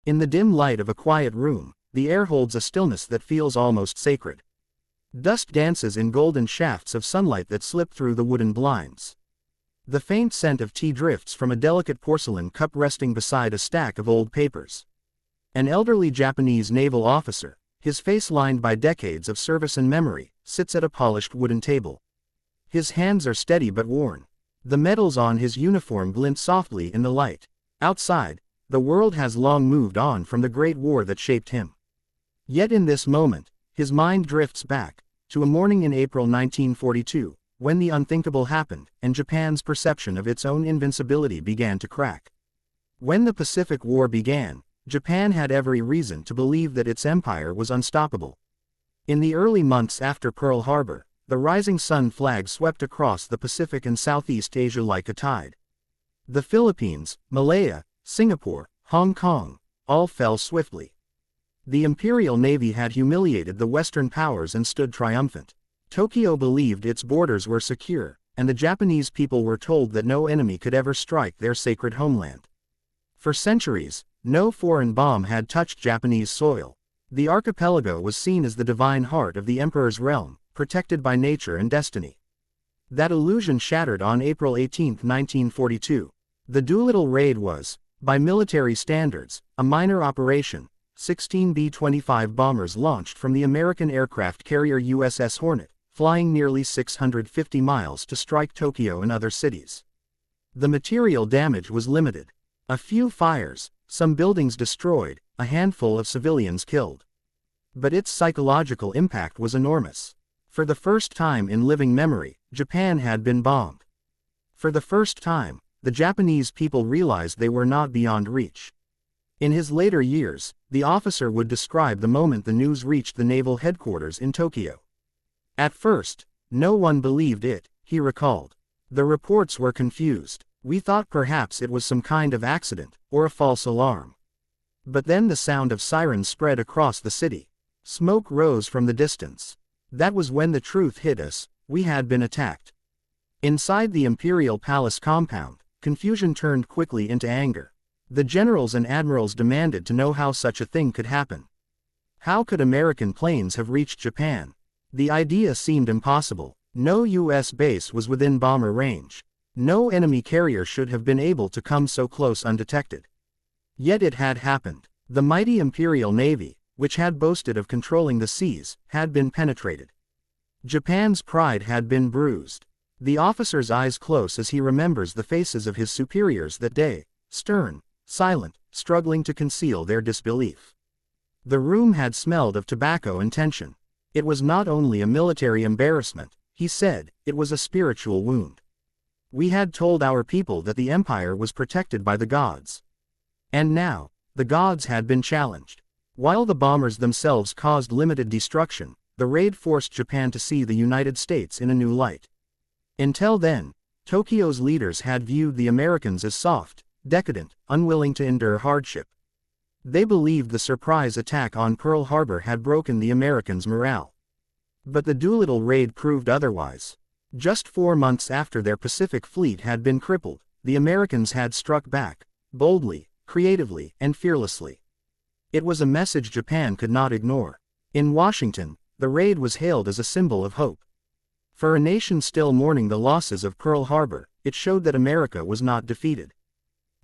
In the dim light of a quiet room, the air holds a stillness that feels almost sacred. Dust dances in golden shafts of sunlight that slip through the wooden blinds. The faint scent of tea drifts from a delicate porcelain cup resting beside a stack of old papers. An elderly Japanese naval officer, his face lined by decades of service and memory, sits at a polished wooden table. His hands are steady but worn. The medals on his uniform glint softly in the light. Outside, the world has long moved on from the Great War that shaped him. Yet in this moment, his mind drifts back to a morning in April 1942, when the unthinkable happened, and Japan's perception of its own invincibility began to crack. When the Pacific War began, Japan had every reason to believe that its empire was unstoppable. In the early months after Pearl Harbor, the rising sun flag swept across the Pacific and Southeast Asia like a tide. The Philippines, Malaya, Singapore, Hong Kong, all fell swiftly. The Imperial Navy had humiliated the Western powers and stood triumphant. Tokyo believed its borders were secure, and the Japanese people were told that no enemy could ever strike their sacred homeland. For centuries, no foreign bomb had touched Japanese soil. The archipelago was seen as the divine heart of the emperor's realm, protected by nature and destiny. That illusion shattered on April 18, 1942. The Doolittle Raid was, by military standards, a minor operation. 16 B-25 bombers launched from the American aircraft carrier USS Hornet, flying nearly 650 miles to strike Tokyo and other cities. The material damage was limited. A few fires, some buildings destroyed, a handful of civilians killed. But its psychological impact was enormous. For the first time in living memory, Japan had been bombed. For the first time, the Japanese people realized they were not beyond reach. In his later years, the officer would describe the moment the news reached the naval headquarters in Tokyo. At first, no one believed it, he recalled. The reports were confused. We thought perhaps it was some kind of accident, or a false alarm. But then the sound of sirens spread across the city. Smoke rose from the distance. That was when the truth hit us: we had been attacked. Inside the Imperial Palace compound, confusion turned quickly into anger. The generals and admirals demanded to know how such a thing could happen. How could American planes have reached Japan? The idea seemed impossible. No U.S. base was within bomber range. No enemy carrier should have been able to come so close undetected. Yet it had happened. The mighty Imperial Navy, which had boasted of controlling the seas, had been penetrated. Japan's pride had been bruised. The officer's eyes close as he remembers the faces of his superiors that day, stern, silent, struggling to conceal their disbelief. The room had smelled of tobacco and tension. It was not only a military embarrassment, he said, it was a spiritual wound. We had told our people that the empire was protected by the gods. And now, the gods had been challenged. While the bombers themselves caused limited destruction, the raid forced Japan to see the United States in a new light. Until then, Tokyo's leaders had viewed the Americans as soft, decadent, unwilling to endure hardship. They believed the surprise attack on Pearl Harbor had broken the Americans' morale. But the Doolittle Raid proved otherwise. Just 4 months after their Pacific fleet had been crippled, the Americans had struck back, boldly, creatively, and fearlessly. It was a message Japan could not ignore. In Washington, the raid was hailed as a symbol of hope. For a nation still mourning the losses of Pearl Harbor, it showed that America was not defeated.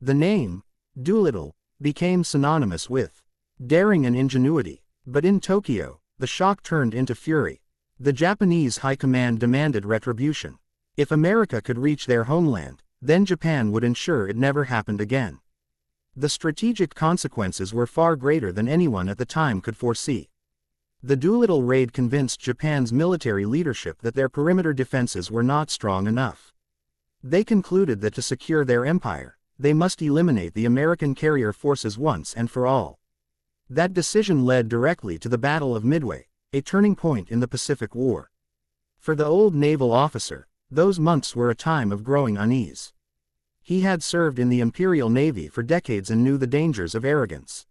The name, Doolittle, became synonymous with daring and ingenuity. But in Tokyo, the shock turned into fury. The Japanese high command demanded retribution. If America could reach their homeland, then Japan would ensure it never happened again. The strategic consequences were far greater than anyone at the time could foresee. The Doolittle Raid convinced Japan's military leadership that their perimeter defenses were not strong enough. They concluded that to secure their empire, they must eliminate the American carrier forces once and for all. That decision led directly to the Battle of Midway, a turning point in the Pacific War. For the old naval officer, those months were a time of growing unease. He had served in the Imperial Navy for decades and knew the dangers of arrogance.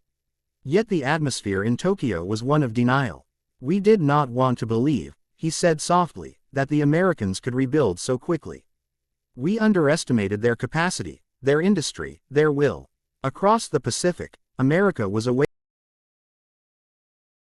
Yet the atmosphere in Tokyo was one of denial. We did not want to believe, he said softly, that the Americans could rebuild so quickly. We underestimated their capacity, their industry, their will. Across the Pacific, America was awaiting